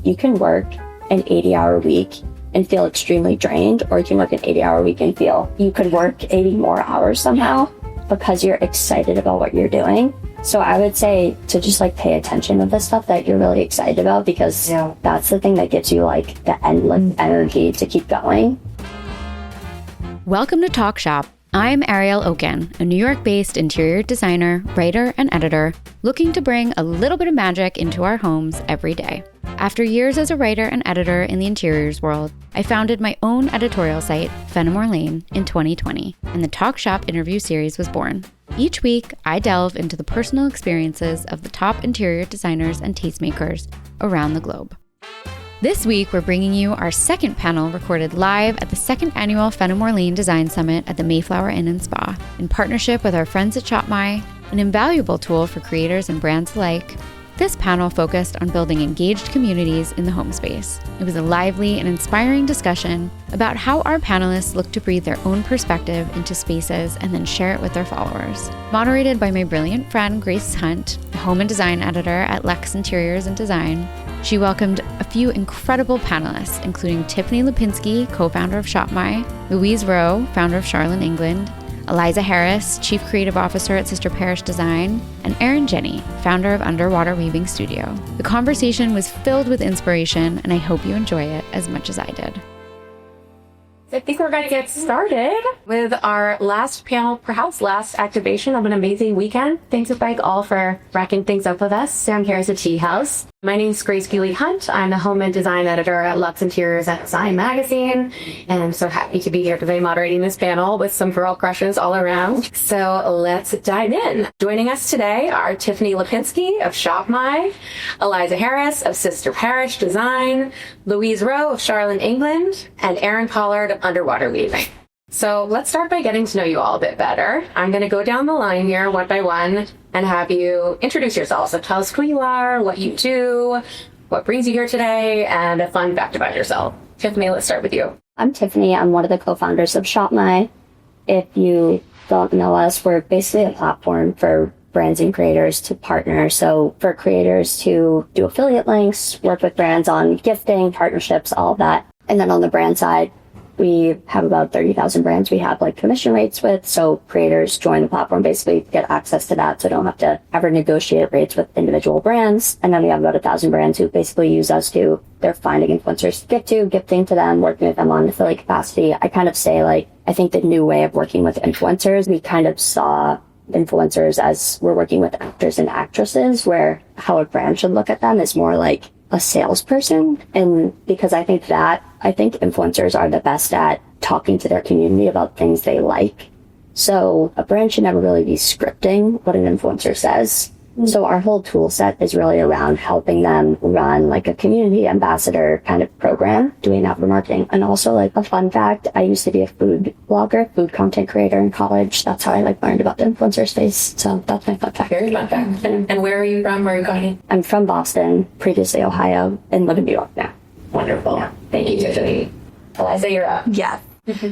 you can work an 80-hour week and feel extremely drained, or you can work an 80-hour week and feel you could work 80 more hours somehow because you're excited about what you're doing. So I would say to just like pay attention to the stuff that you're really excited about, because that's the thing that gives you like the endless energy to keep going. Welcome to Talk Shop. I'm Ariel Okin, a New York-based interior designer, writer, and editor, looking to bring a little bit of magic into our homes every day. After years as a writer and editor in the interiors world, I founded my own editorial site, Fenimore Lane, in 2020, and the Talk Shop interview series was born. Each week, I delve into the personal experiences of the top interior designers and tastemakers around the globe. This week, we're bringing you our second panel recorded live at the second annual Fenimore Lane Design Summit at the Mayflower Inn Spa, in partnership with our friends at ShopMy, an invaluable tool for creators and brands alike. This panel focused on building engaged communities in the home space. It was a lively and inspiring discussion about how our panelists look to breathe their own perspective into spaces and then share it with their followers. Moderated by my brilliant friend, Grace Hunt, the home and design editor at LUXE Interiors Design, she welcomed a few incredible panelists, including Tiffany Lopinsky, co-founder of ShopMy, Louise, founder of Sharland, England, Eliza Harris, Chief Creative Officer at Sister Parish Design, and Erin Jennie, founder of Underwater Weaving Studio. The conversation was filled with inspiration, and I hope you enjoy it as much as I did. I think we're going to get started with our last panel, perhaps last activation of an amazing weekend. Thanks, Spike, all for wrapping things up with us down here at the Tea House. My name is Grace Beuley Hunt. I'm the home and design editor at LUXE Interiors Design magazine, and I'm so happy to be here today moderating this panel with some girl crushes all around. So let's dive in. Joining us today are Tiffany Lopinsky of ShopMy, Eliza Harris of Sister Parish Design, Louise of Sharland, England, and Erin of Underwater Weaving. So let's start by getting to know you all a bit better. I'm going to go down the line here one by one and have you introduce yourself. So tell us who you are, what you do, what brings you here today, and a fun fact about yourself. Tiffany, let's start with you. I'm Tiffany. I'm one of the co-founders of ShopMy. If you don't know us, we're basically a platform for brands and creators to partner. So for creators to do affiliate links, work with brands on gifting, partnerships, all of that. And then on the brand side, we have about 30,000 brands we have like commission rates with. So creators join the platform, basically get access to that. So don't have to ever negotiate rates with individual brands. And then we have about 1,000 brands who basically use us to, they're finding influencers to gift to, gifting to them, working with them on affiliate capacity. I kind of say like, I think the new way of working with influencers, we kind of saw influencers as we're working with actors and actresses, where how a brand should look at them is more like a salesperson. And because I think influencers are the best at talking to their community about things they like. So a brand should never really be scripting what an influencer says. So our whole tool set is really around helping them run like a community ambassador kind of program, doing that for marketing. And also like a fun fact, I used to be a food blogger, food content creator in college. That's how I like learned about the influencer space. So that's my fun fact. Very fun fact. And where are you from? Where are you going? I'm from Boston, previously Ohio, and live in New York now. Wonderful. Yeah. Thank you, Tiffany. Eliza, you're up. Yes.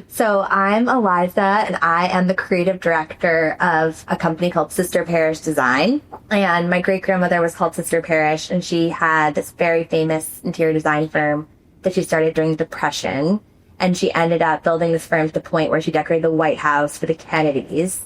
So I'm Eliza, and I am the creative director of a company called Sister Parish Design. And my great-grandmother was called Sister Parish, and she had this very famous interior design firm that she started during the Depression. And she ended up building this firm to the point where she decorated the White House for the Kennedys.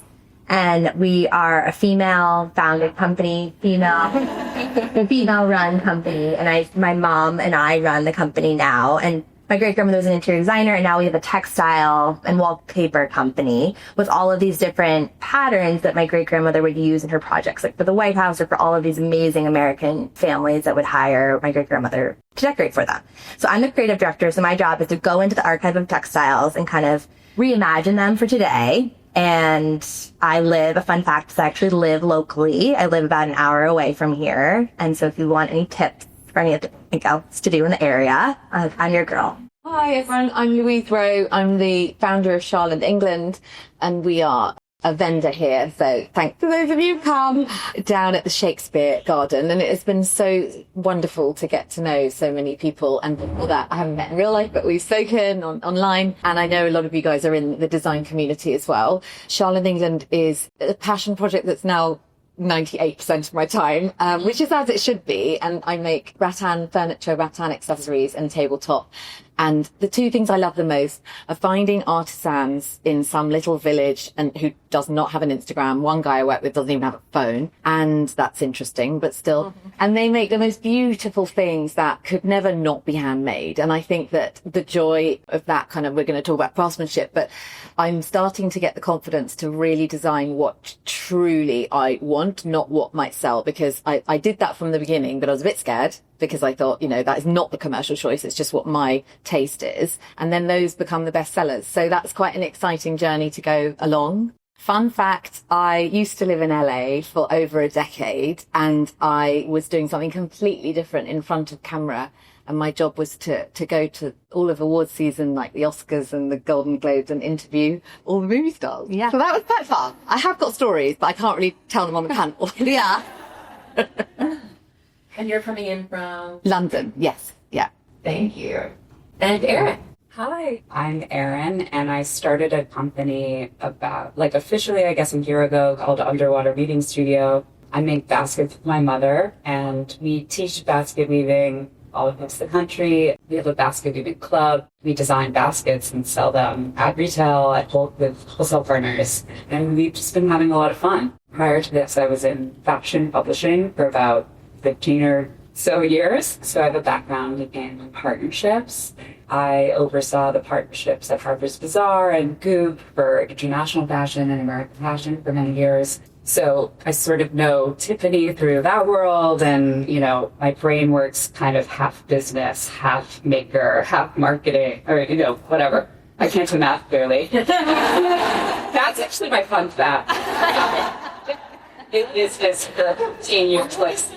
And we are a female-founded company, female-run company. And my mom and I run the company now. And my great-grandmother was an interior designer, and now we have a textile and wallpaper company with all of these different patterns that my great-grandmother would use in her projects, like for the White House or for all of these amazing American families that would hire my great-grandmother to decorate for them. So I'm the creative director, so my job is to go into the archive of textiles and kind of reimagine them for today. And a fun fact is I actually live locally. I live about an hour away from here. And so if you want any tips for anything else to do in the area, I'm your girl. Hi everyone, I'm Louise. I'm the founder of Sharland, England, and we are a vendor here. So thanks to those of you who come down at the Shakespeare Garden. And it has been so wonderful to get to know so many people and people that I haven't met in real life, but we've spoken online. And I know a lot of you guys are in the design community as well. Sharland, England is a passion project that's now 98% of my time, which is as it should be. And I make rattan furniture, rattan accessories and tabletop. And the two things I love the most are finding artisans in some little village and who does not have an Instagram. One guy I work with doesn't even have a phone, and that's interesting, but still. And they make the most beautiful things that could never not be handmade. And I think that the joy of that kind of, we're going to talk about craftsmanship, but I'm starting to get the confidence to really design what truly I want, not what might sell, because I did that from the beginning, but I was a bit scared because I thought, you know, that is not the commercial choice. It's just what my taste is. And then those become the best sellers. So that's quite an exciting journey to go along. Fun fact, I used to live in LA for over a decade, and I was doing something completely different in front of camera. And my job was to go to all of awards season, like the Oscars and the Golden Globes, and interview all the movie stars. Yeah. So that was quite fun. I have got stories, but I can't really tell them on the panel. Yeah. And you're coming in from? London, yes. Yeah. Thank you. And Erin. Hi, I'm Erin, and I started a company about, officially, I guess, a year ago called Underwater Weaving Studio. I make baskets with my mother, and we teach basket weaving all across the country. We have a basket weaving club. We design baskets and sell them at retail, with wholesale partners, and we've just been having a lot of fun. Prior to this, I was in fashion publishing for about 15 or so years, so I have a background in partnerships. I oversaw the partnerships at Harper's Bazaar and Goop for international fashion and American fashion for many years. So I sort of know Tiffany through that world, and, you know, my brain works kind of half business, half maker, half marketing, or, you know, whatever. I can't do math clearly. That's actually my fun fact. It is this 15-year place.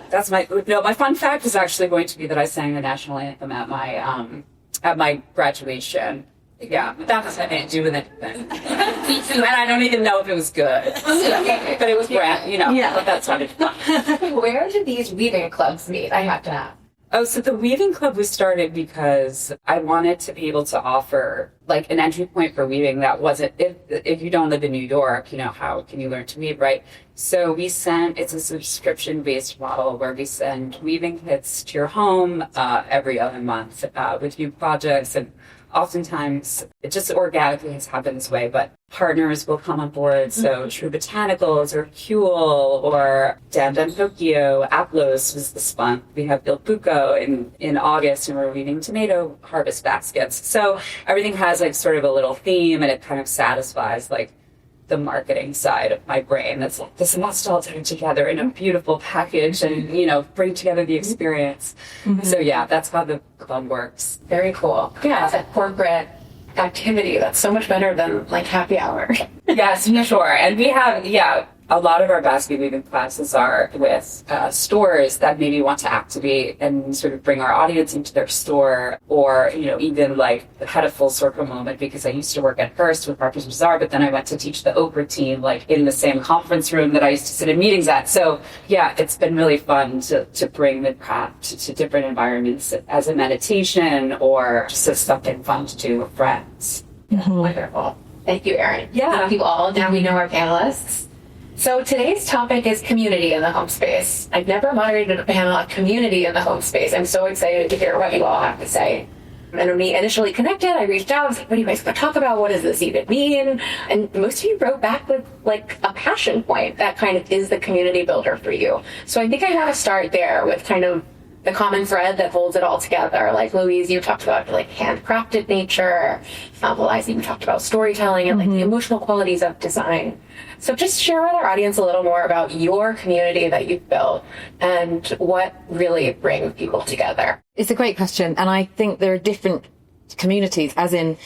That's my fun fact is actually going to be that I sang the national anthem at my graduation. Yeah, but that has nothing to do with anything. And I don't even know if it was good. But it was brand, you know. Yeah. But that's not it. Where did these weaving clubs meet? I have to ask. Oh, so the weaving club was started because I wanted to be able to offer like an entry point for weaving that wasn't, if you don't live in New York, you know, how can you learn to weave, right? So it's a subscription-based model where we send weaving kits to your home every other month with new projects, and oftentimes it just organically has happened this way, but partners will come on board. So True Botanicals or Huel or Dan Tokyo, Aplos was this month. We have Il Buco in August, and we're weaving tomato harvest baskets. So everything has like sort of a little theme, and it kind of satisfies like the marketing side of my brain. That's like, this must all come together in a beautiful package and, you know, bring together the experience. So yeah, that's how the club works. Very cool. Yeah, it's a corporate activity. That's so much better than like happy hour. Yes, sure. And we have, a lot of our basket weaving classes are with stores that maybe want to activate and sort of bring our audience into their store, or, you know, even like had a full circle moment because I used to work at first with Harper's Bazaar, but then I went to teach the Oprah team like in the same conference room that I used to sit in meetings at. So yeah, it's been really fun to bring the craft to different environments as a meditation or just as something fun to do with friends. Wonderful. Thank you, Erin. Yeah. Thank you all. Now we know our panelists. So today's topic is community in the home space. I've never moderated a panel on community in the home space. I'm so excited to hear what you all have to say. And when we initially connected, I reached out, I was like, what are you guys going to talk about? What does this even mean? And most of you wrote back with like a passion point that kind of is the community builder for you. So I think I want to start there with kind of the common thread that holds it all together. Like Louise, you talked about like handcrafted nature. Eliza, you talked about storytelling and like the emotional qualities of design. So just share with our audience a little more about your community that you've built and what really brings people together. It's a great question. And I think there are different communities, as in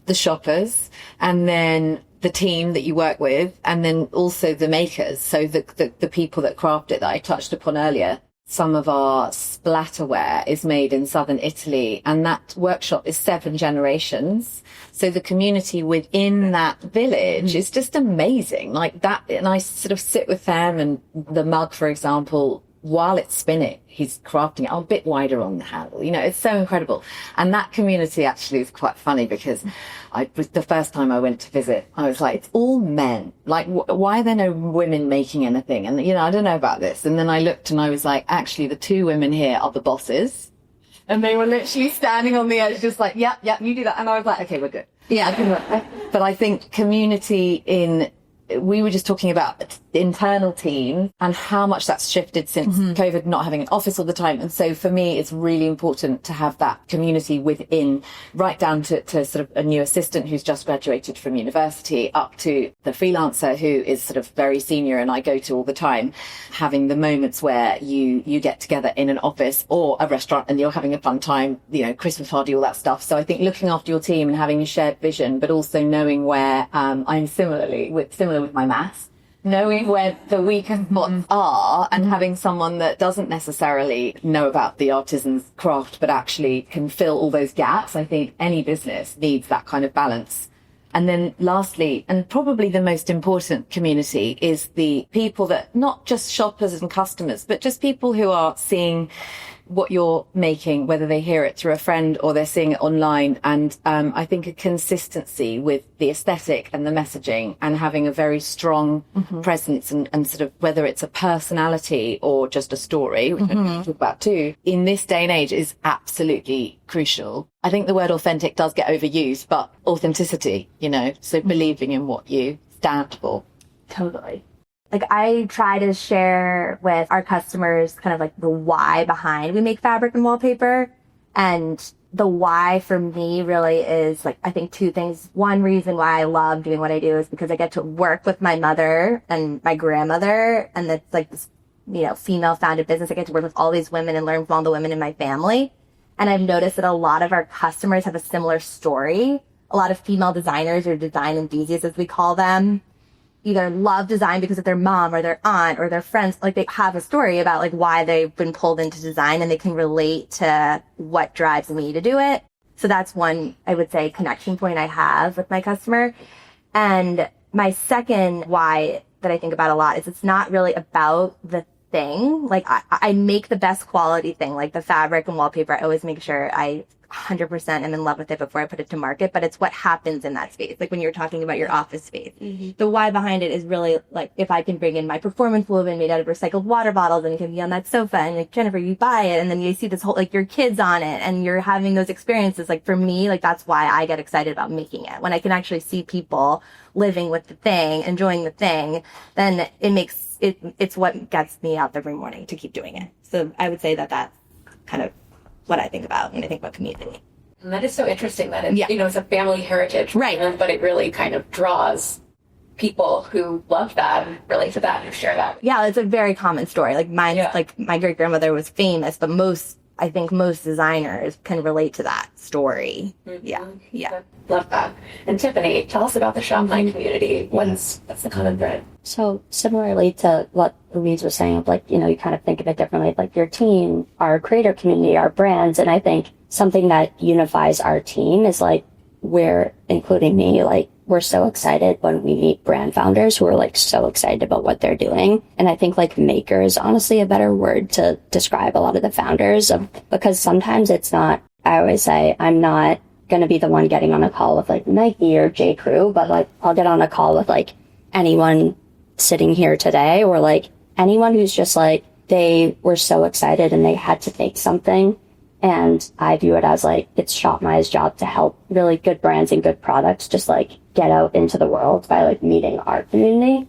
the shoppers and then the team that you work with, and then also the makers. So the people that craft it that I touched upon earlier. Some of our splatterware is made in southern Italy, and that workshop is 7 generations. So the community within that village is just amazing. Like that, and I sort of sit with them, and the mug, for example, while it's spinning, he's crafting it a bit wider on the handle. You know, it's so incredible. And that community actually is quite funny because the first time I went to visit, I was like, it's all men. Like, why are there no women making anything? And, you know, I don't know about this. And then I looked and I was like, actually, the two women here are the bosses. And they were literally standing on the edge, just like, yep, you do that. And I was like, okay, we're good. Yeah. But I think community we were just talking about internal team and how much that's shifted since COVID, not having an office all the time. And so for me, it's really important to have that community within, right down to sort of a new assistant who's just graduated from university up to the freelancer who is sort of very senior and I go to all the time, having the moments where you get together in an office or a restaurant and you're having a fun time, you know, Christmas party, all that stuff. So I think looking after your team and having a shared vision, but also knowing where I'm similar with my maths, knowing where the weakest spots are and having someone that doesn't necessarily know about the artisan's craft but actually can fill all those gaps. I think any business needs that kind of balance. And then lastly, and probably the most important community, is the people that, not just shoppers and customers, but just people who are seeing what you're making, whether they hear it through a friend or they're seeing it online. And I think a consistency with the aesthetic and the messaging and having a very strong presence and sort of whether it's a personality or just a story, which I talk about too, in this day and age is absolutely crucial. I think the word authentic does get overused, but authenticity, you know, so believing in what you stand for. Totally. Like, I try to share with our customers kind of like the why behind we make fabric and wallpaper. And the why for me really is like, I think two things. One reason why I love doing what I do is because I get to work with my mother and my grandmother. And it's like this, you know, female founded business. I get to work with all these women and learn from all the women in my family. And I've noticed that a lot of our customers have a similar story. A lot of female designers or design enthusiasts, as we call them, either love design because of their mom or their aunt or their friends. Like, they have a story about like why they've been pulled into design and they can relate to what drives me to do it. So that's one, I would say, connection point I have with my customer. And my second why that I think about a lot is it's not really about the thing. Like, I make the best quality thing, like the fabric and wallpaper. I always make sure I 100% am in love with it before I put it to market, but it's what happens in that space. Like when you're talking about your office space, the why behind it is really like, if I can bring in my performance woven made out of recycled water bottles and it can be on that sofa and like, Jennifer, you buy it and then you see this whole, like your kids on it and you're having those experiences. Like for me, like that's why I get excited about making it. When I can actually see people living with the thing, enjoying the thing, then it's what gets me out every morning to keep doing it. So I would say that that's kind of what I think about when I think about community. And that is so interesting that it's, you know, it's a family heritage. Right. But it really kind of draws people who love that and relate to that and share that. Yeah, it's a very common story. Like like my great grandmother was famous, but I think most designers can relate to that story. Yeah. Love that. And Tiffany, tell us about the ShopMy community. What's the common thread? So similarly to what Louise was saying, like, you know, you kind of think of it differently, like your team, our creator community, our brands. And I think something that unifies our team is like, including me, like, we're so excited when we meet brand founders who are like so excited about what they're doing. And I think like maker is honestly a better word to describe a lot of the founders because sometimes it's not, I always say, I'm not going to be the one getting on a call with like Nike or J. Crew, but like I'll get on a call with like anyone sitting here today or like anyone who's just like, they were so excited and they had to make something. And I view it as like, it's ShopMy's job to help really good brands and good products just like get out into the world by like meeting our community.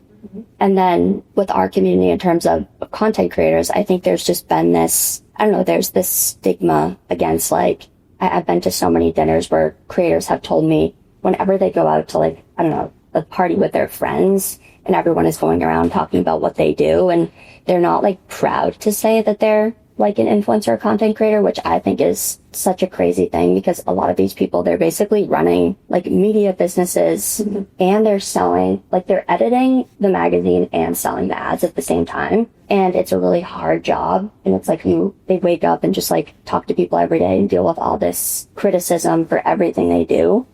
And then with our community in terms of content creators, I think there's just been this, I don't know, there's this stigma against like, I've been to so many dinners where creators have told me whenever they go out to like, I don't know, a party with their friends and everyone is going around talking about what they do and they're not like proud to say that they're like an influencer or content creator, which I think is such a crazy thing because a lot of these people, they're basically running like media businesses and they're selling, like they're editing the magazine and selling the ads at the same time. And it's a really hard job. And it's like they wake up and just like talk to people every day and deal with all this criticism for everything they do.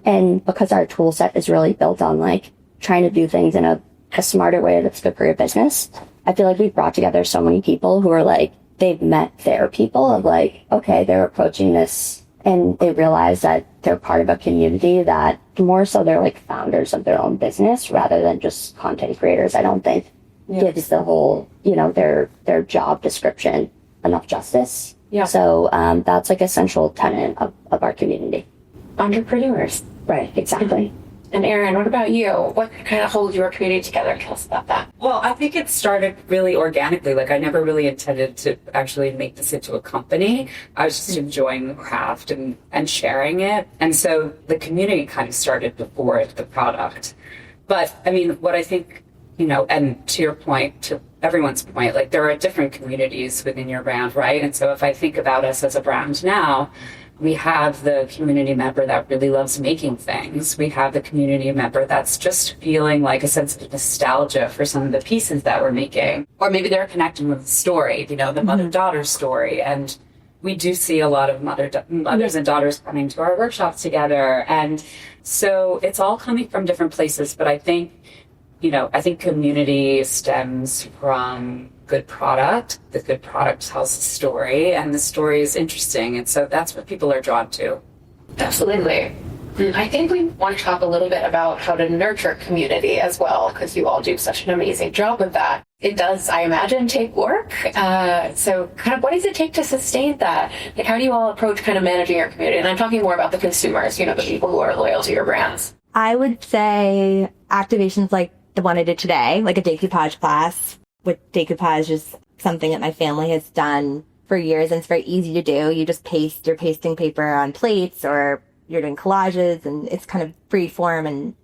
And because our tool set is really built on like trying to do things in a smarter way that's good for your business, I feel like we've brought together so many people who are like, they've met their people of like, okay, they're approaching this and they realize that they're part of a community that more so they're like founders of their own business rather than just content creators. I don't think gives the whole, you know, their job description enough justice. Yeah. So that's like a central tenet of our community. Entrepreneurs. Right, exactly. And Erin, what about you? What kind of holds your community together? Tell us about that. Well, I think it started really organically. Like, I never really intended to actually make this into a company. I was just enjoying the craft and sharing it. And so the community kind of started before the product. But, I mean, what I think, you know, and to your point, to everyone's point, like, there are different communities within your brand, right? And so if I think about us as a brand now, we have the community member that really loves making things. We have the community member that's just feeling like a sense of nostalgia for some of the pieces that we're making. Or maybe they're connecting with the story, you know, the mother-daughter story. And we do see a lot of mothers and daughters coming to our workshops together. And so it's all coming from different places. But I think, you know, I think community stems from good product. The good product tells the story, and the story is interesting, and so that's what people are drawn to. Absolutely. I think we want to talk a little bit about how to nurture community as well, because you all do such an amazing job with that. It does, I imagine, take work. So kind of what does it take to sustain that? Like, how do you all approach kind of managing your community? And I'm talking more about the consumers, you know, the people who are loyal to your brands. I would say activations like the one I did today, like a decoupage class. With decoupage is something that my family has done for years, and it's very easy to do. You just you're pasting paper on plates, or you're doing collages, and it's kind of free form and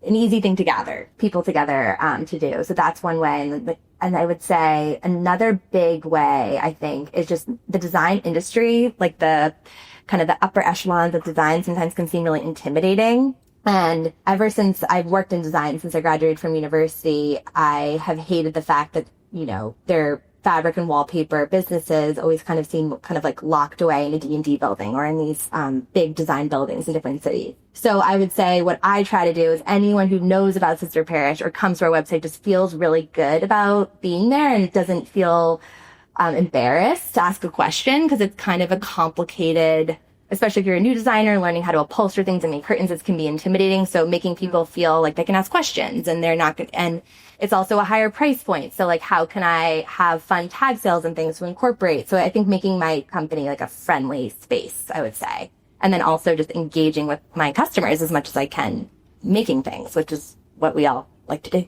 an easy thing to gather people together to do. So that's one way. And I would say another big way, I think, is just the design industry, like the kind of the upper echelons of design sometimes can seem really intimidating. And ever since I've worked in design, since I graduated from university, I have hated the fact that, you know, their fabric and wallpaper businesses always kind of seem kind of like locked away in a D&D building or in these big design buildings in different cities. So I would say what I try to do is anyone who knows about Sister Parish or comes to our website just feels really good about being there and doesn't feel embarrassed to ask a question, because it's kind of a complicated, especially if you're a new designer, learning how to upholster things and make curtains, it can be intimidating. So making people feel like they can ask questions and they're not and it's also a higher price point. So like, how can I have fun tag sales and things to incorporate? So I think making my company like a friendly space, I would say. And then also just engaging with my customers as much as I can, making things, which is what we all like to do.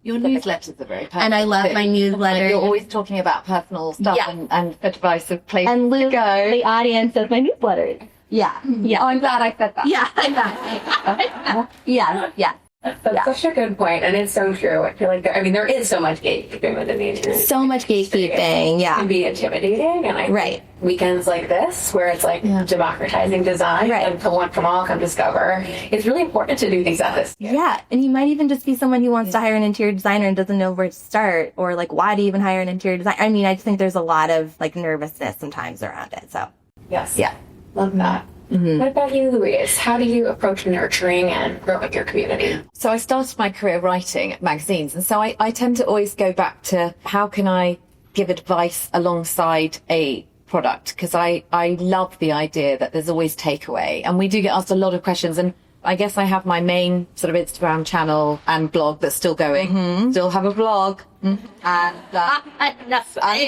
Your newsletters are very personal. And I love my newsletter. You're always talking about personal stuff and advice of places and to go. The audience of my newsletters. Yeah. Yeah. Oh, I'm glad I said that. Yeah. Exactly. Yeah. That's such a good point, and it's so true. I feel like there is so much gatekeeping within the internet. So much gatekeeping, It can be intimidating, and I think weekends like this, where it's like democratizing design, and to one from all come discover, it's really important to do things like this. Yeah, and you might even just be someone who wants to hire an interior designer and doesn't know where to start, or like, why do you even hire an interior designer? I mean, I just think there's a lot of like nervousness sometimes around it, so. Yes. Yeah. Love that. Mm-hmm. What about you, Louise? How do you approach nurturing and growing your community? So I started my career writing magazines, and so I tend to always go back to how can I give advice alongside a product, because I love the idea that there's always takeaway, and we do get asked a lot of questions, and I guess I have my main sort of Instagram channel and blog that's still going. Still have a blog. And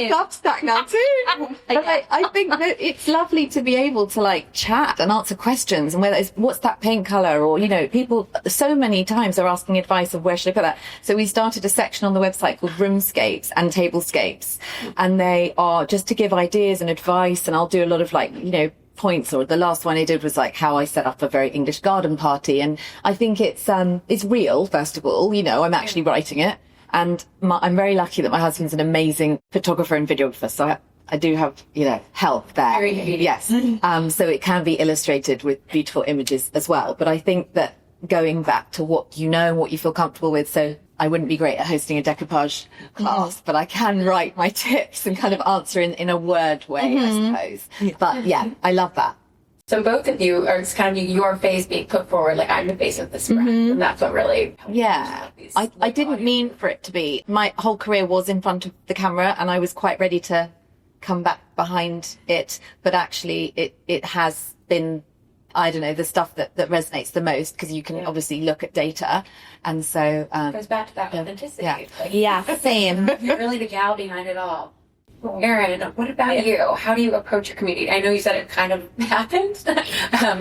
Substack now too. But I think that it's lovely to be able to like chat and answer questions, and whether it's what's that paint color, or, you know, people so many times are asking advice of where should I put that. So we started a section on the website called Roomscapes and Tablescapes, and they are just to give ideas and advice, and I'll do a lot of like, you know, points, or the last one I did was like how I set up a very English garden party. And I think it's real, first of all, you know, I'm actually writing it, and I'm very lucky that my husband's an amazing photographer and videographer, so I do have, you know, help there. Very good. Yes. So it can be illustrated with beautiful images as well, but I think that going back to what you know and what you feel comfortable with, so I wouldn't be great at hosting a decoupage class, but I can write my tips and kind of answer in a word way, I suppose. But yeah, I love that. So both of you are kind of your face being put forward, like I'm the face of this brand. And that's what really... Yeah. I didn't mean for it to be. My whole career was in front of the camera and I was quite ready to come back behind it. But actually it has been, I don't know, the stuff that resonates the most because you can obviously look at data. And so... it goes back to that authenticity. Yeah. Like, Yeah, same. you're really the gal behind it all. Erin, what about you? How do you approach your community? I know you said it kind of happened. I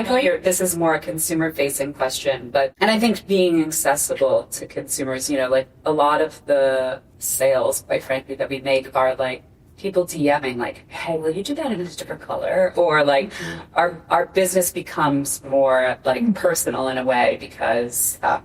know this is more a consumer-facing question, and I think being accessible to consumers, like a lot of the sales, quite frankly, that we make are like people DMing, like, hey, will you do that in a different color? Or like our business becomes more like personal in a way because, that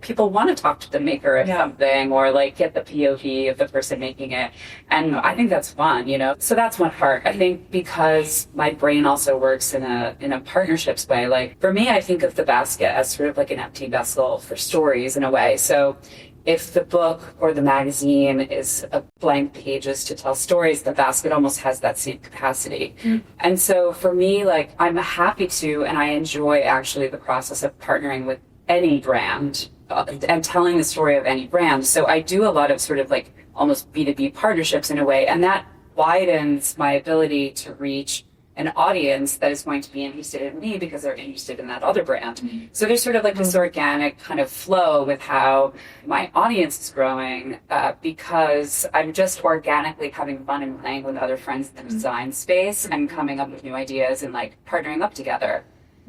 people want to talk to the maker of something or like get the POV of the person making it. And I think that's fun, So that's one part. I think because my brain also works in a partnerships way. Like for me, I think of the basket as sort of like an empty vessel for stories in a way. So if the book or the magazine is a blank pages to tell stories, the basket almost has that same capacity. And so for me, like I'm happy to, and I enjoy actually the process of partnering with any brand and telling the story of any brand. So I do a lot of sort of like almost B2B partnerships in a way, and that widens my ability to reach an audience that is going to be interested in me because they're interested in that other brand. So there's sort of like this organic kind of flow with how my audience is growing because I'm just organically having fun and playing with other friends in the design space and coming up with new ideas and like partnering up together.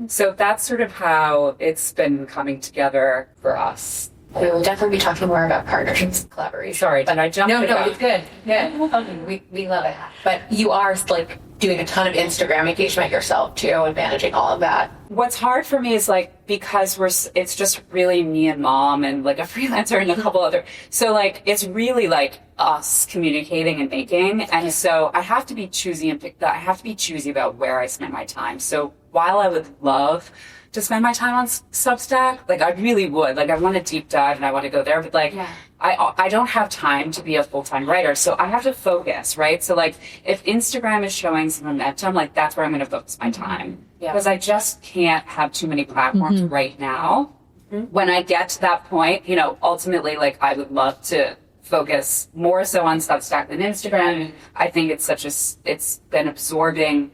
So that's sort of how it's been coming together for us. We will definitely be talking more about partnerships and collaboration. Sorry, did I jump? No, it's good. Good. We love it. But you are like doing a ton of Instagram engagement yourself too and managing all of that. What's hard for me is like because it's just really me and mom and like a freelancer and a couple other. So like it's really like us communicating and making. And so I have to be choosy about where I spend my time. So while I would love to spend my time on Substack, like I really would, like I want to deep dive and I want to go there, but like I don't have time to be a full-time writer, so I have to focus, right? So like if Instagram is showing some momentum, like that's where I'm going to focus my time because I just can't have too many platforms right now. When I get to that point, ultimately, like I would love to focus more so on Substack than Instagram. I think it's been absorbing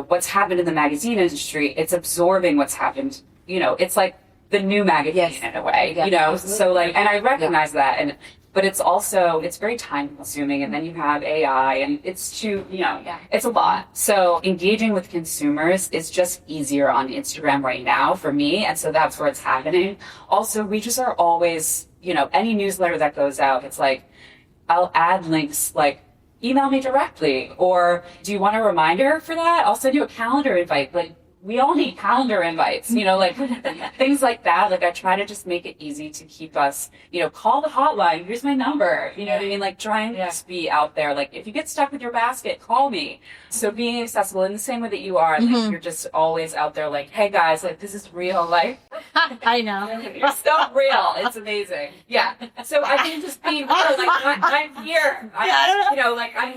what's happened in the magazine industry. It's absorbing what's happened. It's like the new magazine in a way, so like, and I recognize that. But it's also, it's very time consuming. And then you have AI and it's it's a lot. So engaging with consumers is just easier on Instagram right now for me. And so that's where it's happening. Also, we just are always, any newsletter that goes out, it's like, I'll add links like, email me directly, or do you want a reminder for that? I'll send you a calendar invite. Like we all need calendar invites, like things like that. Like I try to just make it easy to keep us, call the hotline. Here's my number. You know what I mean? Like trying to just be out there. Like if you get stuck with your basket, call me. So being accessible in the same way that you are, like you're just always out there like, hey guys, like this is real life. I know. You're so real. It's amazing. Yeah. So I can just be real. Like I'm here. I'm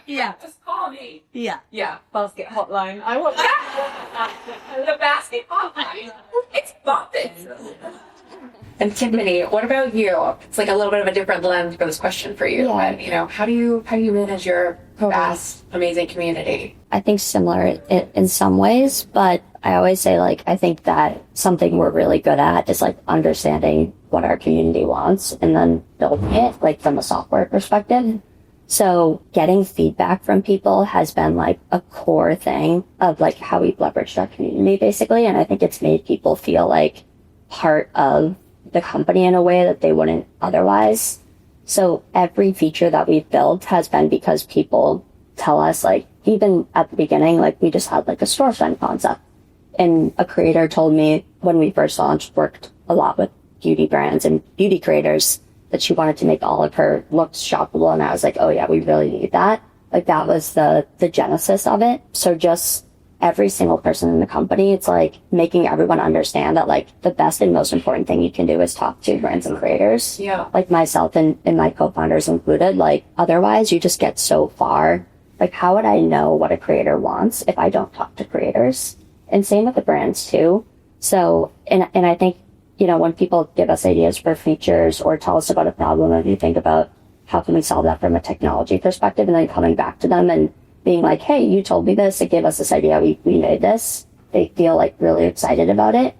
here. Just call me. Yeah. Yeah. Basket hotline. I want the basket hotline. It's bumping. And Tiffany, what about you? It's like a little bit of a different lens for this question for you. Yeah. But, how do you manage your vast, amazing community? I think similar in some ways, but I always say like, I think that something we're really good at is like understanding what our community wants and then building it like from a software perspective. So getting feedback from people has been like a core thing of like how we've leveraged our community basically. And I think it's made people feel like part of the company in a way that they wouldn't otherwise. So every feature that we've built has been because people tell us like, even at the beginning, like we just had like a storefront concept. And a creator told me when we first launched, worked a lot with beauty brands and beauty creators, that she wanted to make all of her looks shoppable. And I was like, oh yeah, we really need that. Like that was the genesis of it. So just every single person in the company, it's like making everyone understand that like the best and most important thing you can do is talk to brands and creators. Yeah. Like myself and my co-founders included, like otherwise you just get so far Like, how would I know what a creator wants if I don't talk to creators? And same with the brands too. So, and I think, you know, when people give us ideas for features or tell us about a problem, and you think about how can we solve that from a technology perspective, and then coming back to them and being like, hey, you told me this, it gave us this idea, we made this, they feel like really excited about it.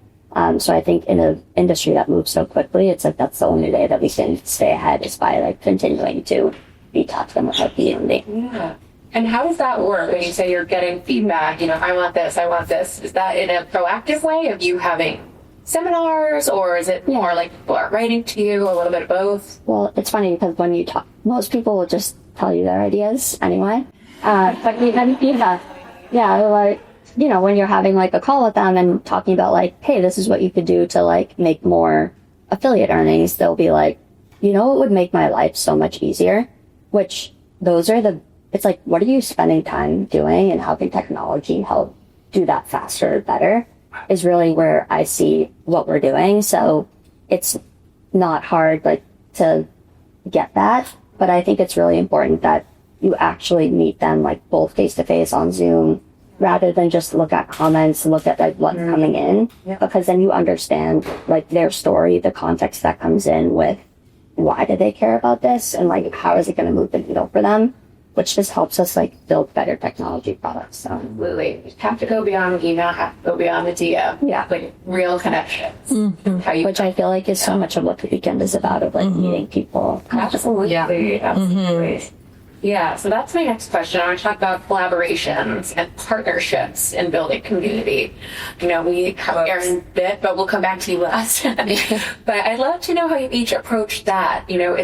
So I think in an industry that moves so quickly, it's like that's the only way that we can stay ahead is by like continuing to be taught them with our community. Yeah. And how does that work when you say you're getting feedback, you know, I want this, Is that in a proactive way of you having seminars, or is it more like people are writing to you, a little bit of both? Well, it's funny because when you talk, most people will just tell you their ideas anyway. But even, like, you know, when you're having like a call with them and talking about like, hey, this is what you could do to like make more affiliate earnings, they'll be like, you know, it would make my life so much easier, which it's like, what are you spending time doing and how can technology help do that faster or better is really where I see what we're doing. So it's not hard like to get that, but I think it's really important that you actually meet them like both face to face on Zoom rather than just look at comments, look at like what's coming in, because then you understand like their story, the context that comes in with why do they care about this and like how is it going to move the needle for them, which just helps us like build better technology products. So Absolutely. You have to go beyond email, have to go beyond the DM. Yeah. Like real connections. Which I feel like is so much of what the weekend is about, of like meeting people. Absolutely. Absolutely. Yeah, so that's my next question. I want to talk about collaborations and partnerships in building community. You know, we have Erin bit, but we'll come back to you last. But I'd love to know how you each approach that. You know,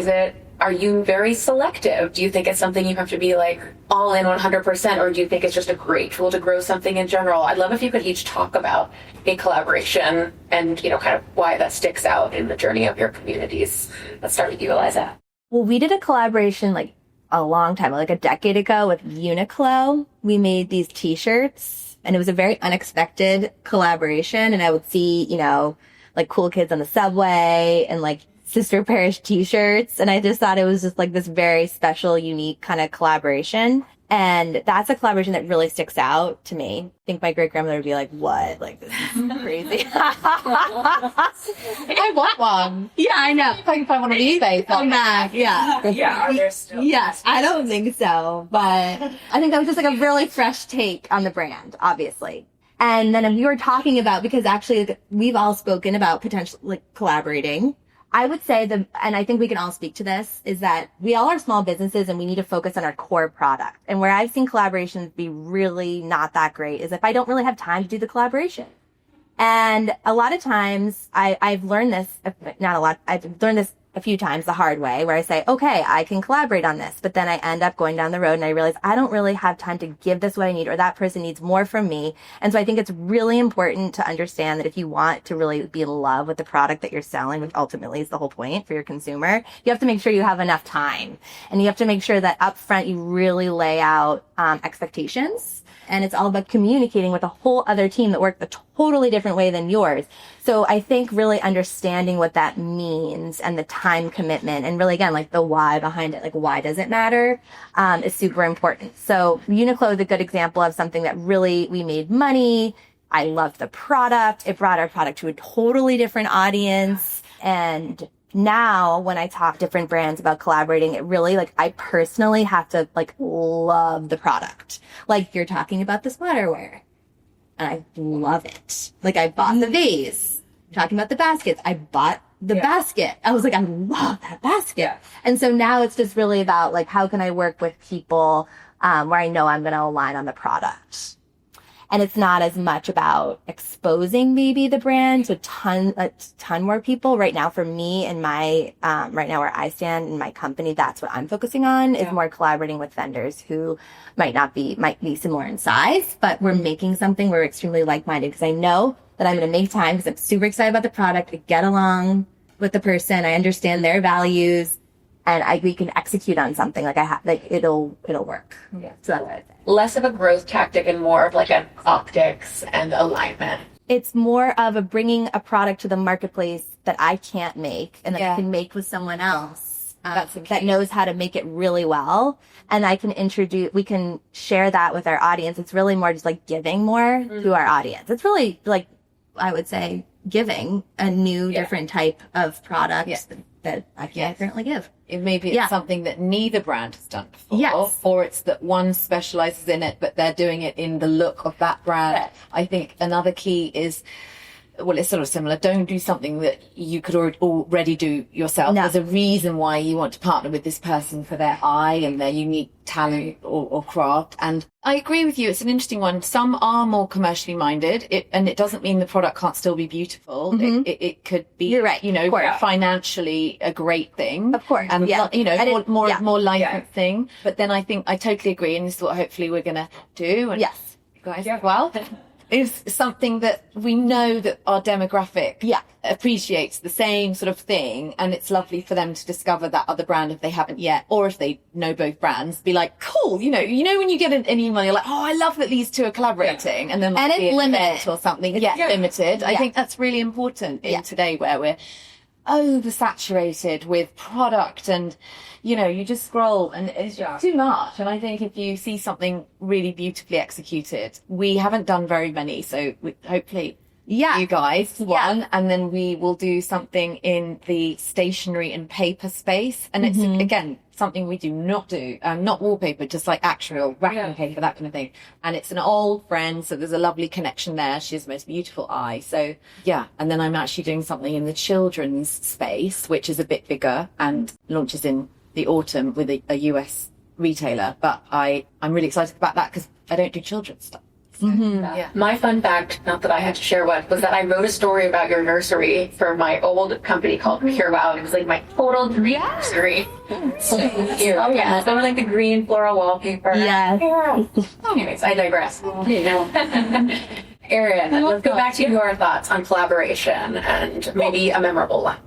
are you very selective? Do you think it's something you have to be like all in 100%, or do you think it's just a great tool to grow something in general? I'd love if you could each talk about a collaboration and, you know, kind of why that sticks out in the journey of your communities. Let's start with you, Eliza. Well, we did a collaboration like a long time, like a decade ago with Uniqlo. We made these t-shirts and it was a very unexpected collaboration. And I would see, you know, like cool kids on the subway and like Sister Parish t-shirts. And I just thought it was just like this very special, unique kind of collaboration. And that's a collaboration that really sticks out to me. I think my great grandmother would be like, what? Like, this is crazy. I want one. Yeah, I know. If I can find one on eBay. Come back. Yeah. Yeah, are there still? Yes, I don't think so. But I think that was just like a really fresh take on the brand, obviously. And then we were talking about, because actually we've all spoken about potentially like collaborating. I would say and I think we can all speak to this, is that we all are small businesses and we need to focus on our core product. And where I've seen collaborations be really not that great is if I don't really have time to do the collaboration. And a lot of times I've learned this, I've learned this a few times the hard way, where I say, okay, I can collaborate on this, but then I end up going down the road and I realize I don't really have time to give this what I need, or that person needs more from me. And so I think it's really important to understand that if you want to really be in love with the product that you're selling, which ultimately is the whole point for your consumer, you have to make sure you have enough time, and you have to make sure that up front you really lay out expectations. And it's all about communicating with a whole other team that works a totally different way than yours. So I think really understanding what that means and the time commitment and really, again, like the why behind it, like why does it matter, is super important. So Uniqlo is a good example of something that really, we made money. I loved the product. It brought our product to a totally different audience. And now when I talk to different brands about collaborating, it really, like, I personally have to like love the product. Like, you're talking about the sweaterwear and I love it. Like, I bought the vase. Talking about the baskets, I bought the basket. I was like, I love that basket. Yeah. And so now it's just really about like, how can I work with people where I know I'm going to align on the product. And it's not as much about exposing maybe the brand to a ton more people. Right now for me and my, right now where I stand in my company, that's what I'm focusing on, is more collaborating with vendors who might be similar in size, but we're making something, we're extremely like-minded, because I know that I'm going to make time because I'm super excited about the product. I get along with the person. I understand their values, and we can execute on something it'll work. Yeah. So that's what I say. Less of a growth tactic and more of like an optics and alignment. It's more of bringing a product to the marketplace that I can't make and that I can make with someone else. that knows how to make it really well. And we can share that with our audience. It's really more just like giving more to our audience. It's really like, I would say, giving a new, different type of product that I can't currently give. Maybe it's something that neither brand has done before. Yes. Or it's that one specializes in it, but they're doing it in the look of that brand. Yeah. I think another key is, well, it's sort of similar. Don't do something that you could already do yourself. No. There's a reason why you want to partner with this person for their eye and their unique talent or craft. And I agree with you. It's an interesting one. Some are more commercially minded, and it doesn't mean the product can't still be beautiful. It could be, You're right. financially a great thing. Of course. And, more licensing. But then I think I totally agree. And this is what hopefully we're going to do. And Yes. you guys as well. Is something that we know that our demographic appreciates the same sort of thing, and it's lovely for them to discover that other brand if they haven't yet, or if they know both brands, be like, cool, you know when you get an email, you're like, oh, I love that these two are collaborating, and then it's limited or something, limited. I think that's really important in today where we're oversaturated with product, and you just scroll and it's too much. And I think if you see something really beautifully executed, we haven't done very many, so hopefully you guys one, and then we will do something in the stationery and paper space, and it's again something we do not do, not wallpaper, just like actual wrapping paper, that kind of thing. And it's an old friend, so there's a lovely connection there. She has the most beautiful eye. So and then I'm actually doing something in the children's space, which is a bit bigger and launches in the autumn with a US retailer. But I'm really excited about that because I don't do children's stuff. My fun fact, not that I had to share one, was that I wrote a story about your nursery for my old company called Pure Wow. It was like my total dream nursery. So cute. Oh yeah, some of like the green floral wallpaper. Yeah. Anyways, I digress. Erin, let's go back to your thoughts on collaboration and maybe a memorable one.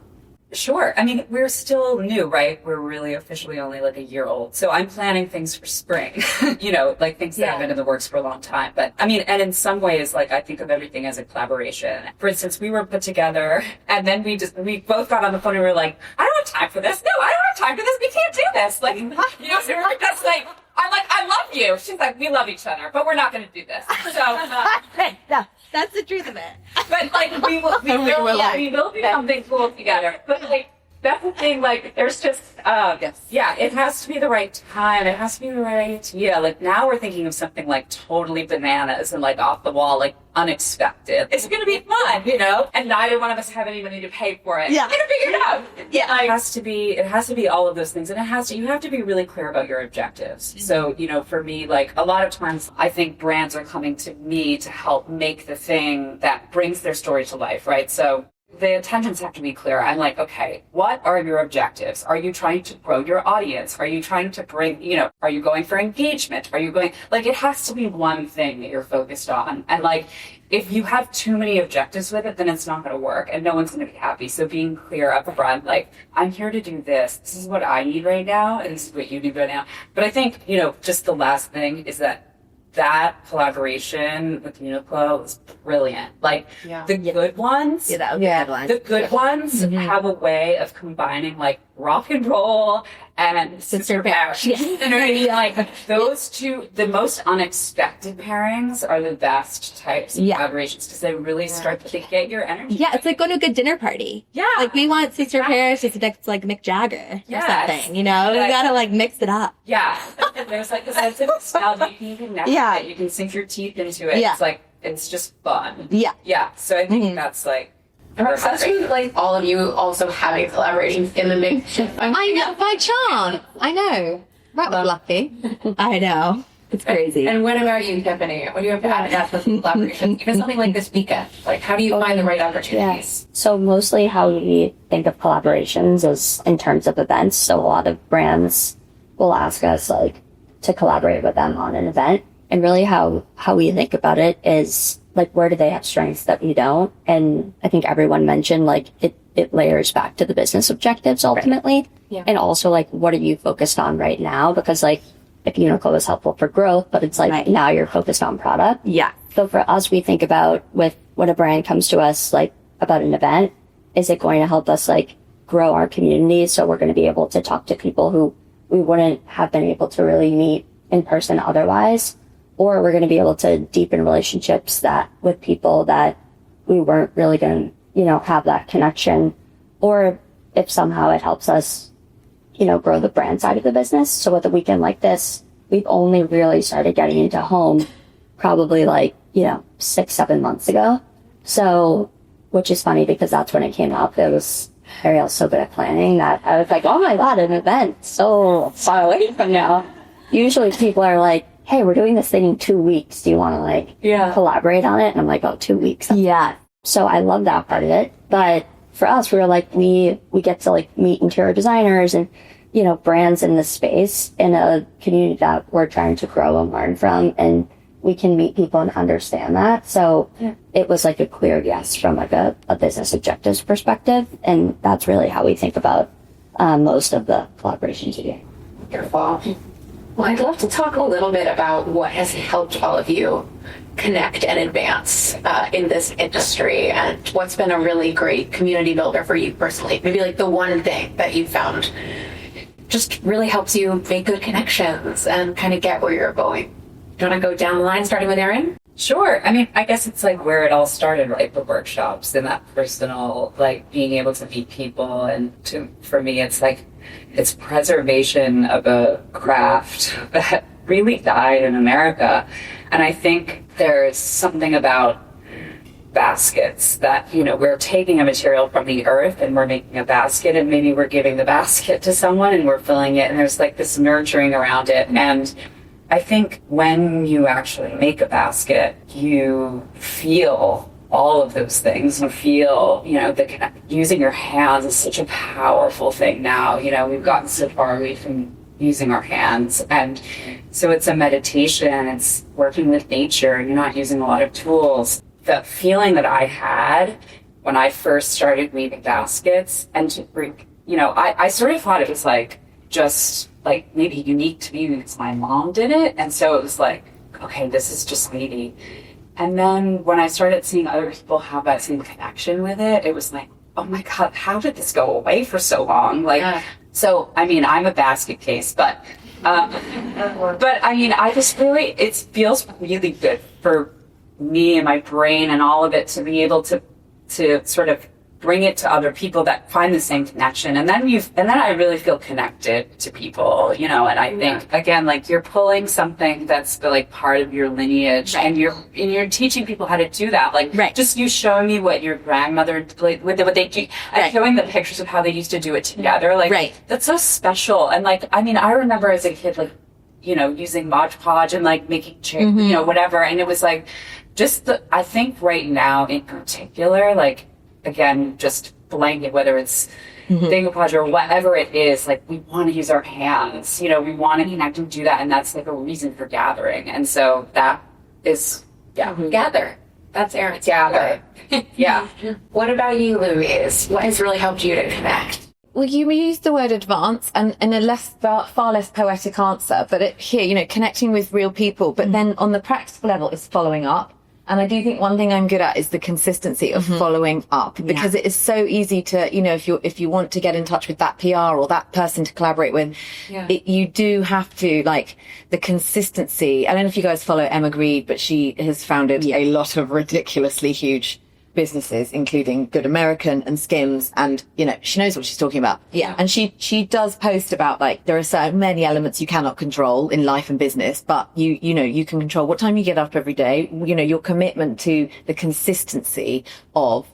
Sure. I mean, we're still new, right? We're really officially only like a year old. So I'm planning things for spring, like things that have been in the works for a long time. But I mean, and in some ways, like I think of everything as a collaboration. For instance, we were put together and then we both got on the phone and we were like, I don't have time for this. No, I don't have time for this. We can't do this. Like, so we're just like, I'm like, I love you. She's like, we love each other, but we're not going to do this. So, no, that's the truth of it. But like, we will do something cool together. But like, that's the thing, like, there's just, it has to be the right time. It has to be the right idea. Like, now we're thinking of something like totally bananas and like off the wall, like unexpected. It's going to be fun, and neither one of us have any money to pay for it. Yeah. We're going to figure it out. Yeah. It has to be all of those things. And you have to be really clear about your objectives. Mm-hmm. So, for me, like a lot of times I think brands are coming to me to help make the thing that brings their story to life, right? So the intentions have to be clear. I'm like, okay, what are your objectives? Are you trying to grow your audience? Are you trying to bring, are you going for engagement? Are you going, like, it has to be one thing that you're focused on. And like, if you have too many objectives with it, then it's not going to work and no one's going to be happy. So being clear up front, like, I'm here to do this. This is what I need right now. And this is what you need right now. But I think, just the last thing is that collaboration with Uniqlo was brilliant. Like the good ones, that would be a good one. The good ones have a way of combining like rock and roll and sister pairs. Like those two, the most unexpected pairings are the best types of collaborations because they really start to get your energy. Yeah, it's like going to a good dinner party. Yeah, like we want sister pairs just next to like Mick Jagger or something. We gotta like mix it up. Yeah, and there's like a sense of nostalgia. You can connect with it. You can sink your teeth into it. Yeah. It's like it's just fun. Yeah. So I think that's like. Especially like all of you also having collaborations in the mix. I know, by chance. I know. That was lucky. I know. It's crazy. And what about you, Tiffany? What do you have to add to collaborations? Even something like this weekend. Like, how do you find the right opportunities? So mostly how we think of collaborations is in terms of events. So a lot of brands will ask us like to collaborate with them on an event. And really how we think about it is like, where do they have strengths that we don't? And I think everyone mentioned like it layers back to the business objectives ultimately. Right. Yeah. And also like, what are you focused on right now? Because like, if Uniqlo is helpful for growth, but it's like now you're focused on product. Yeah. So for us, we think about when a brand comes to us like about an event, is it going to help us like grow our community. So we're going to be able to talk to people who we wouldn't have been able to really meet in person otherwise, or we're going to be able to deepen relationships that with people that we weren't really going to, have that connection, or if somehow it helps us, grow the brand side of the business. So with a weekend like this, we've only really started getting into home probably 6-7 months ago. So, which is funny because that's when it came up. It was Ariel's so good at planning that I was like, oh my God, an event so far away from now. Usually people are like, hey, we're doing this thing in 2 weeks. Do you want to collaborate on it? And I'm like, oh, 2 weeks. Yeah. So I love that part of it. But for us, we were like, we get to meet interior designers and, brands in this space in a community that we're trying to grow and learn from. And we can meet people and understand that. So it was a clear yes from a business objectives perspective. And that's really how we think about most of the collaborations we do. Wonderful. Well, I'd love to talk a little bit about what has helped all of you connect and advance in this industry, and what's been a really great community builder for you personally. Maybe the one thing that you found just really helps you make good connections and kind of get where you're going. Do you want to go down the line, starting with Erin? Sure. I mean, I guess it's where it all started, right? The workshops and that personal, being able to meet people. And for me, it's preservation of a craft that really died in America. And I think there's something about baskets that, we're taking a material from the earth and we're making a basket, and maybe we're giving the basket to someone and we're filling it, and there's this nurturing around it. And I think when you actually make a basket, you feel all of those things. You feel, using your hands is such a powerful thing now. We've gotten so far away from using our hands. And so it's a meditation, it's working with nature, you're not using a lot of tools. The feeling that I had when I first started weaving baskets, and to bring, I sort of thought it was just maybe unique to me because my mom did it. And so it was okay, this is just me. And then when I started seeing other people have that same connection with it, it was oh my God, how did this go away for so long? So, I mean, I'm a basket case, but I mean, I just really, it feels really good for me and my brain and all of it to be able to sort of bring it to other people that find the same connection. And then I really feel connected to people, and I think, again, you're pulling something that's part of your lineage, and you're teaching people how to do that. Just you showing me what your grandmother, what they do, and showing the pictures of how they used to do it together. That's so special. And I mean, I remember as a kid, using Mod Podge and making, whatever. And it was I think right now in particular, again, just blanket, whether it's decoupage or whatever it is, we want to use our hands, we want to connect and do that. And that's a reason for gathering. And so that is, Gather. That's Erin's gather. Yeah. What about you, Louise? What has really helped you to connect? Well, you used the word advance, and in a far less poetic answer, but here, connecting with real people. But then on the practical level is following up. And I do think one thing I'm good at is the consistency of following up, because it is so easy to, if you want to get in touch with that PR or that person to collaborate with, you do have to the consistency. I don't know if you guys follow Emma Greed, but she has founded a lot of ridiculously huge businesses, including Good American and Skims, and she knows what she's talking about. And she does post about there are so many elements you cannot control in life and business, but you can control what time you get up every day, your commitment to the consistency of,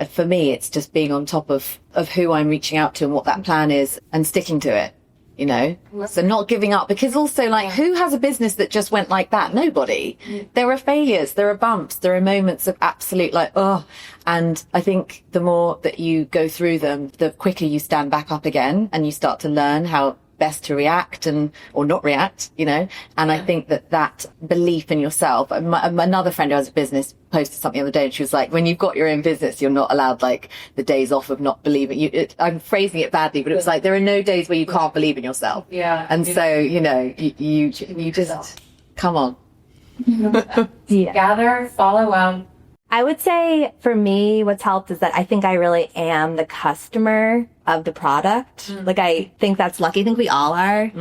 for me it's just being on top of who I'm reaching out to and what that plan is and sticking to it. So not giving up, because also who has a business that just went like that? Nobody. There are failures, there are bumps, there are moments of absolute and I think the more that you go through them, the quicker you stand back up again and you start to learn how best to react or not react, and I think that belief in yourself. Another friend who has a business posted something the other day, and she was when you've got your own business, you're not allowed the days off of not believing. I'm phrasing it badly, but it was there are no days where you can't believe in yourself. And so you just come on. Gather, follow up, I would say for me, what's helped is that I think I really am the customer of the product. Like, I think that's lucky. I think we all are.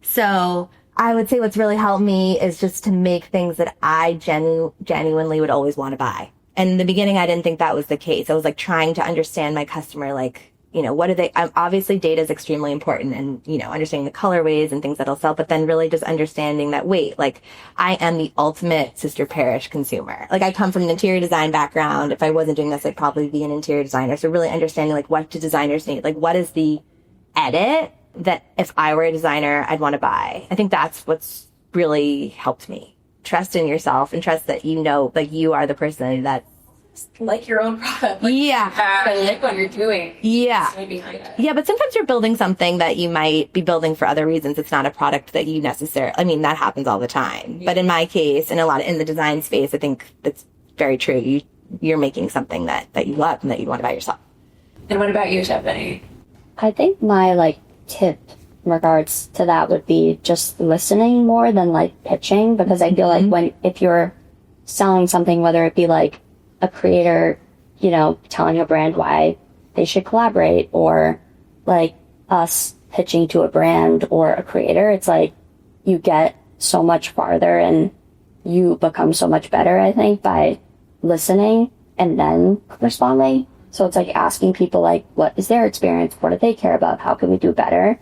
So I would say what's really helped me is just to make things that I genuinely would always want to buy. And in the beginning, I didn't think that was the case. I was like trying to understand my customer, like, you know, what do they, obviously data is extremely important and, you know, understanding the colorways and things that'll sell, but then really just understanding that, wait, like, I am the ultimate Sister Parish consumer. Like, I come from an interior design background. If I wasn't doing this, I'd probably be an interior designer. So really understanding, like, what do designers need? Like, what is the edit that if I were a designer, I'd want to buy? I think that's what's really helped me. Trust in yourself and trust that, you know, like, you are the person that Like your own product. Like like what you're doing. Yeah. Behind it. Yeah, but sometimes you're building something that you might be building for other reasons. It's not a product that you necessarily, I mean, that happens all the time. But in my case, and in the design space, I think that's very true. You're making something that you love and that you want to buy yourself. And what about you, Tiffany? I think my like tip in regards to that would be just listening more than like pitching, because I feel like if you're selling something, whether it be like a creator, you know, telling a brand why they should collaborate, or like us pitching to a brand or a creator, it's like you get so much farther and you become so much better, I think, by listening and then responding. So it's like asking people, like, what is their experience? What do they care about? How can we do better?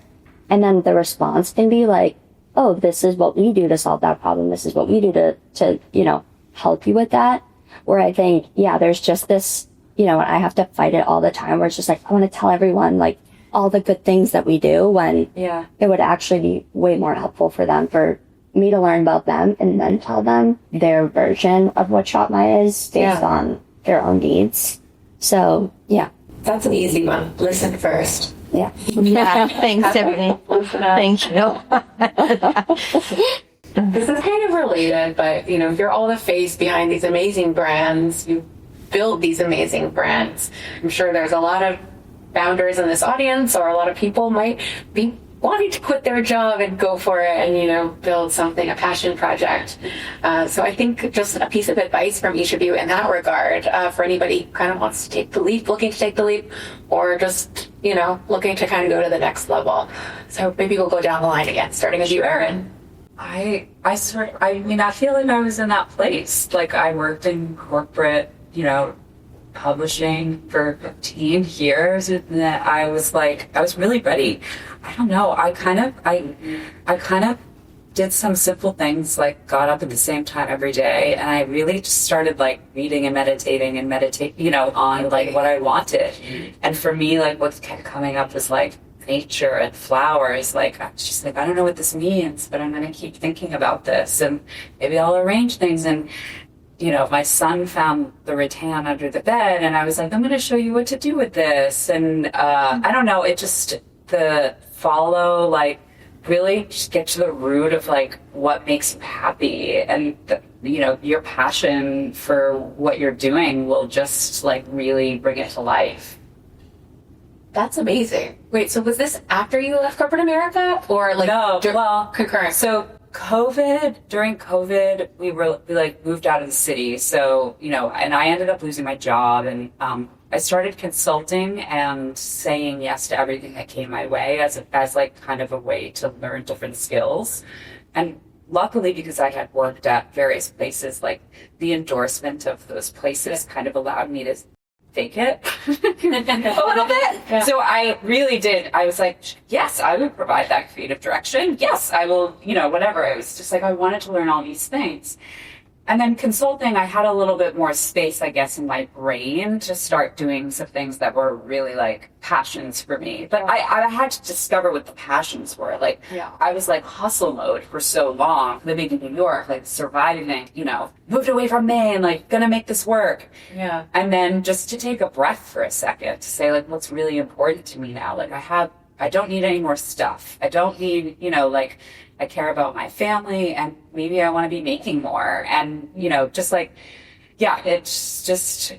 And then the response can be like, oh, this is what we do to solve that problem. This is what we do to you know, help you with that. Where I think, yeah, there's just this, you know, I have to fight it all the time where it's just like, I want to tell everyone like all the good things that we do, when it would actually be way more helpful for them, for me to learn about them and then tell them their version of what ShopMy is based on their own needs. So, yeah. That's an easy one. Listen first. Yeah. Yeah. Thanks, Tiffany. Thank you. This is kind of related, but, you know, you're all the face behind these amazing brands. You build these amazing brands. I'm sure there's a lot of founders in this audience, or a lot of people might be wanting to quit their job and go for it and, you know, build something, a passion project. So I think just a piece of advice from each of you in that regard, for anybody who kind of wants to take the leap, looking to take the leap, or just, you know, looking to kind of go to the next level. So maybe we'll go down the line again, starting with you, Erin. I mean, I feel like I was in that place. Like, I worked in corporate, you know, publishing for 15 years, and then I was really ready. I don't know. I kind of did some simple things, like got up at the same time every day, and I really just started like reading and meditating, you know, on like what I wanted. And for me, like, what kept coming up was like nature and flowers. Like, I was just like, I don't know what this means, but I'm going to keep thinking about this, and maybe I'll arrange things. And, you know, my son found the rattan under the bed, and I was like, I'm going to show you what to do with this. And I don't know, it just, really just get to the root of like what makes you happy, and you know, your passion for what you're doing will just like really bring it to life. That's amazing. Wait, so was this after you left corporate America, or like concurrent? So during COVID, we moved out of the city. So, you know, and I ended up losing my job, and I started consulting and saying yes to everything that came my way as like kind of a way to learn different skills. And luckily, because I had worked at various places, like the endorsement of those places kind of allowed me to fake it a little bit. Yeah. So I really did. I was like, yes, I would provide that creative direction. Yes, I will, you know, whatever. It was just like, I wanted to learn all these things. And then consulting, I had a little bit more space, I guess, in my brain to start doing some things that were really like passions for me. But I had to discover what the passions were. Like, I was like hustle mode for so long, living in New York, like surviving, you know, moved away from Maine, like gonna make this work. Yeah. And then just to take a breath for a second to say like, what's really important to me now? Like, I don't need any more stuff. I don't need, you know, like, I care about my family, and maybe I want to be making more. And, you know, just like, yeah, it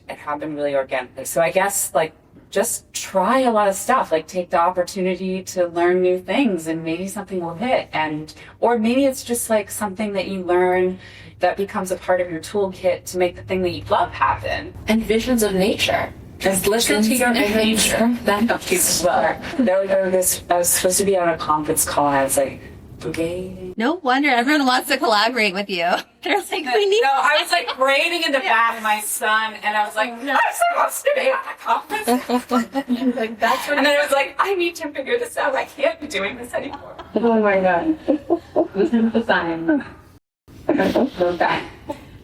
happened really organically. So I guess like just try a lot of stuff, like take the opportunity to learn new things and maybe something will hit. Or maybe it's just like something that you learn that becomes a part of your toolkit to make the thing that you love happen. And visions of nature. Just listen to your nature. That helps you as well. I was supposed to be on a conference call and I was like, okay. No wonder everyone wants to collaborate with you. They're like, we need. No, I was like raining in the back of my son, and I was like, I'm supposed to be at a conference. Like, that's what And then I was like, I need to figure this out. I can't be doing this anymore. Oh my god. This is the sign. Okay.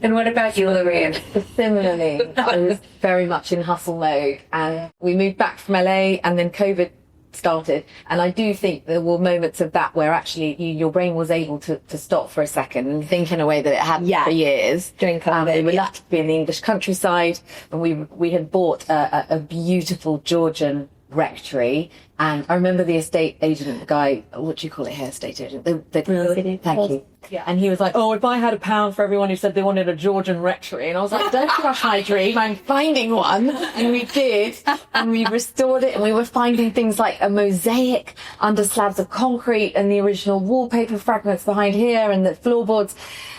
And what about you, Louise? Similarly, I was very much in hustle mode, and we moved back from LA, and then COVID started. And I do think there were moments of that where actually your brain was able to stop for a second and think in a way that it hadn't for years. During COVID. We were lucky to be in the English countryside, and we had bought a beautiful Georgian rectory. And I remember the estate agent, the guy, what do you call it here, estate agent? Thank you. Yeah. And he was like, oh, if I had £1 for everyone who said they wanted a Georgian rectory. And I was like, don't crush my dream, I'm finding one. And we did. And we restored it, and we were finding things like a mosaic under slabs of concrete and the original wallpaper fragments behind here and the floorboards.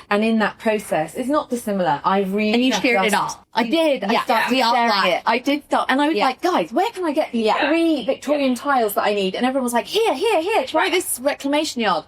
And in that process, it's not dissimilar. And you shared it all. I did. I started sharing it. I did start. And I was like, guys, where can I get these 3 Victorian tiles that I need? And everyone was like, here, try this reclamation yard.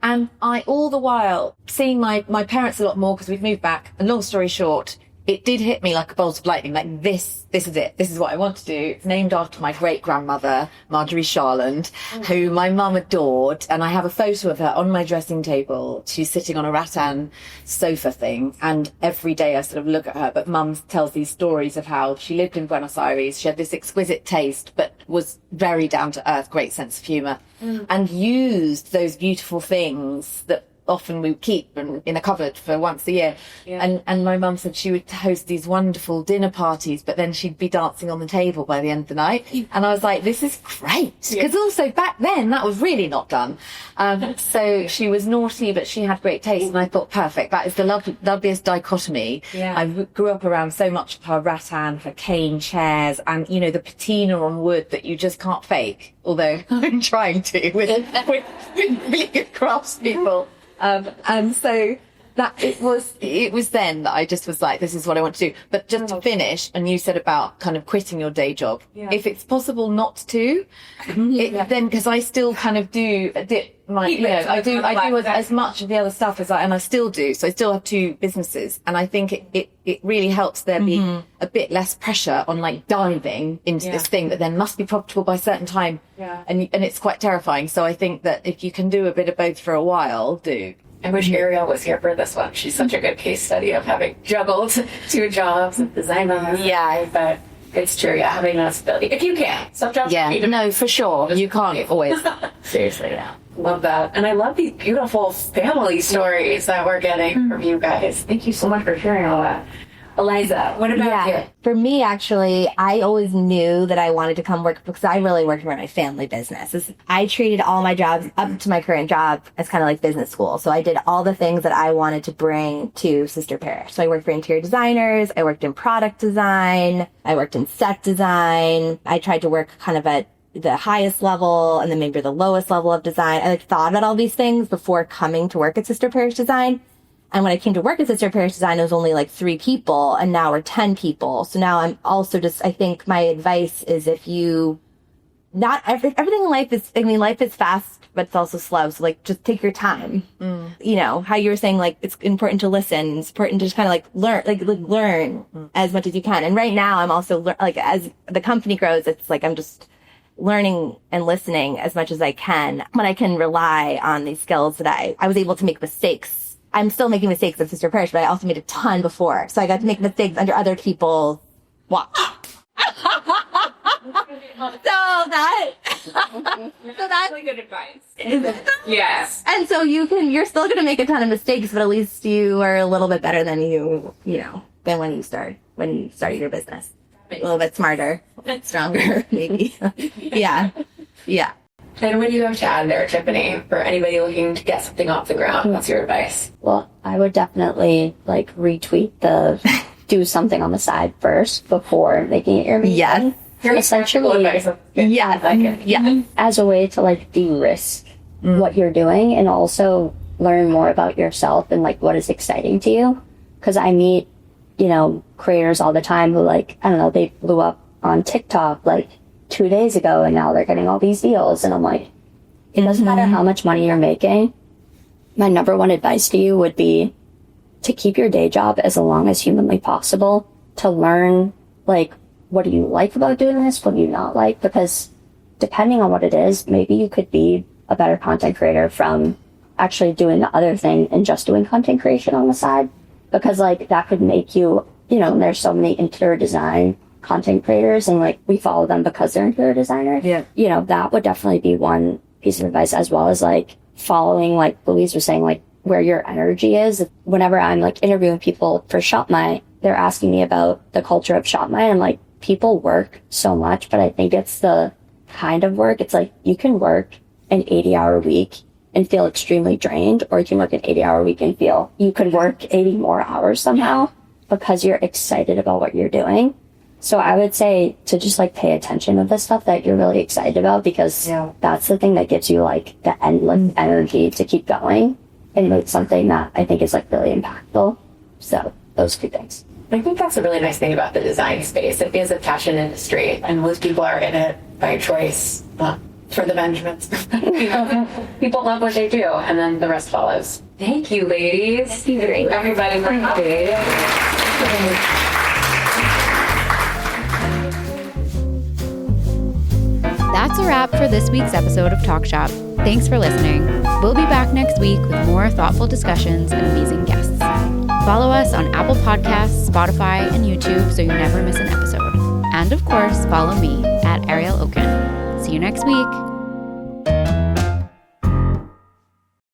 And I, all the while, seeing my parents a lot more because we've moved back. And long story short, it did hit me like a bolt of lightning. Like, this is it. This is what I want to do. It's named after my great-grandmother, Marjorie Sharland, who my mum adored. And I have a photo of her on my dressing table. She's sitting on a rattan sofa thing. And every day I sort of look at her. But mum tells these stories of how she lived in Buenos Aires. She had this exquisite taste, but was very down to earth, great sense of humour. And used those beautiful things that often we keep in a cupboard for once a year. And my mum said she would host these wonderful dinner parties, but then she'd be dancing on the table by the end of the night. And I was like, this is great. Because also back then that was really not done. So she was naughty, but she had great taste. And I thought, perfect. That is the loveliest dichotomy. I grew up around so much of her rattan, her cane chairs, and, you know, the patina on wood that you just can't fake. Although I'm trying to with really good craftspeople. And so that it was then that I just was like, this is what I want to do. But just to finish, and you said about kind of quitting your day job. If it's possible not to, then, because I still kind of do I do as much of the other stuff and I still do. So I still have 2 businesses, and I think it really helps there be a bit less pressure on like diving into this thing that then must be profitable by a certain time. And it's quite terrifying. So I think that if you can do a bit of both for a while, do. I wish Ariel was here for this one. She's such a good case study of having juggled 2 jobs and designer. But it's true, having that stability. If you can. Some jobs no, for sure. You can't always. Seriously, love that. And I love these beautiful family stories that we're getting from you guys. Thank you so much for sharing all that. Eliza, what about you? For me, actually, I always knew that I wanted to come work because I really worked for my family business. I treated all my jobs up to my current job as kind of like business school. So I did all the things that I wanted to bring to Sister Parish. So I worked for interior designers. I worked in product design. I worked in set design. I tried to work kind of at the highest level and then maybe the lowest level of design. I thought about all these things before coming to work at Sister Parish Design. And when I came to work at Sister Parish Design, it was only like 3 people, and now we're 10 people. So now I'm also I think my advice is everything in life is fast, but it's also slow. So like, just take your time. You know, how you were saying, like, it's important to listen. It's important to just kind of like learn as much as you can. And right now I'm also as the company grows, it's like, I'm just learning and listening as much as I can, but I can rely on these skills that I was able to make mistakes. I'm still making mistakes at Sister Parish, but I also made a ton before. So I got to make mistakes under other people's watch. So that's really good advice. Yes. And so you're still going to make a ton of mistakes, but at least you are a little bit better than than when you started your business. A little bit smarter, stronger, maybe. Yeah. And what do you have to add there, Tiffany, for anybody looking to get something off the ground? What's your advice? Well, I would definitely retweet do something on the side first before making it your main thing. essentially, Yeah. as a way to like de-risk what you're doing and also learn more about yourself and like what is exciting to you. Because I meet, creators all the time who like, I don't know, they blew up on TikTok like 2 days ago and now they're getting all these deals. And I'm like, it doesn't matter how much money you're making. My number one advice to you would be to keep your day job as long as humanly possible, to learn like, what do you like about doing this? What do you not like? Because depending on what it is, maybe you could be a better content creator from actually doing the other thing and just doing content creation on the side. Because like that could make you, there's so many interior design content creators and like we follow them because they're interior designers. Yeah. That would definitely be one piece of advice, as well as like following, like Louise was saying, like where your energy is. Whenever I'm like interviewing people for ShopMy, they're asking me about the culture of ShopMy. And I'm like, people work so much, but I think it's the kind of work. It's like you can work an 80-hour week and feel extremely drained, or you can work an 80-hour week and feel you could work 80 more hours somehow because you're excited about what you're doing. So I would say to just like pay attention to the stuff that you're really excited about, because that's the thing that gives you like the endless energy to keep going and make something that I think is like really impactful. So those two things. I think that's a really nice thing about the design space. It is a passion industry, and most people are in it by choice, not for the Benjamins. People love what they do, and then the rest follows. Thank you, ladies. Thank you, everybody. That's a wrap for this week's episode of Talk Shop. Thanks for listening. We'll be back next week with more thoughtful discussions and amazing guests. Follow us on Apple Podcasts, Spotify, and YouTube so you never miss an episode. And of course, follow me at Ariel Okin. See you next week.